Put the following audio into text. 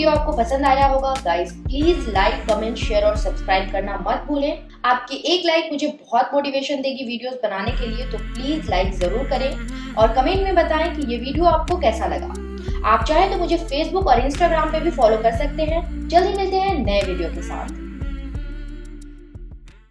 Video आपको पसंद आया होगा। Guys please like, comment, share और सब्सक्राइब करना मत भूलें। आपकी एक लाइक मुझे बहुत मोटिवेशन देगी वीडियोस बनाने के लिए, तो प्लीज लाइक जरूर करें और कमेंट में बताएं कि ये वीडियो आपको कैसा लगा। आप चाहे तो मुझे फेसबुक और इंस्टाग्राम पे भी फॉलो कर सकते हैं। जल्दी मिलते हैं नए वीडियो के साथ।